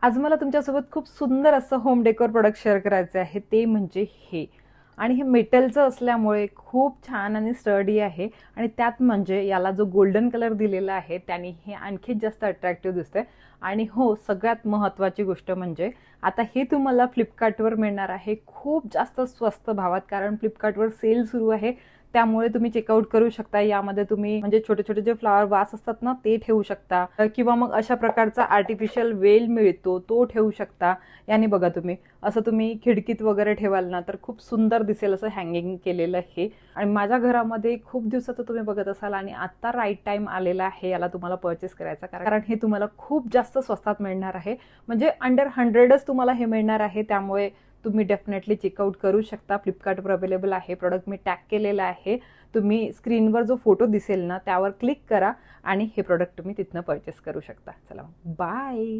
आज मला तुमच्यासोबत खूप सुंदर असं होम डेकोर प्रोडक्ट शेअर करायचे आहे, ते म्हणजे हे. आणि हे मेटलचं असल्यामुळे खूप छान आणि स्टर्डी आहे आणि त्यात म्हणजे याला जो गोल्डन कलर दिलेला आहे त्याने हे आणखीच जास्त अट्रॅक्टिव्ह दिसतंय. आणि हो, सगळ्यात महत्त्वाची गोष्ट म्हणजे आता हे तुम्हाला फ्लिपकार्टवर मिळणार आहे खूप जास्त स्वस्त भावात, कारण फ्लिपकार्टवर सेल सुरू आहे. त्यामुळे तुम्ही चेकआउट करू शकता. यामध्ये तुम्ही म्हणजे छोटे छोटे जे फ्लावर वास असतात ना, ते ठेवू शकता किंवा मग अशा प्रकारचा आर्टिफिशियल वेल मिळतो तो ठेवू शकता. याने बघा तुम्ही असं तुम्ही खिडकीत वगैरे ठेवाल ना तर खूप सुंदर दिसेल असं हँगिंग केलेलं हे. आणि माझ्या घरामध्ये खूप दिवसाचं तुम्ही बघत असाल आणि आता राईट टाइम आलेला आहे याला तुम्हाला परचेस करायचा, कारण हे तुम्हाला खूप जास्त स्वस्तात मिळणार आहे. म्हणजे अंडर 100च तुम्हाला हे मिळणार आहे. त्यामुळे तुम्ही डेफिनेटली चेकआउट करू शकता. फ्लिपकार्टवर अवेलेबल आहे. प्रोडक्ट मी टॅग केलेला आहे. तुम्ही स्क्रीनवर जो फोटो दिसेल ना त्यावर क्लिक करा आणि हे प्रोडक्ट तुम्ही तिथनं परचेस करू शकता. चला बाय.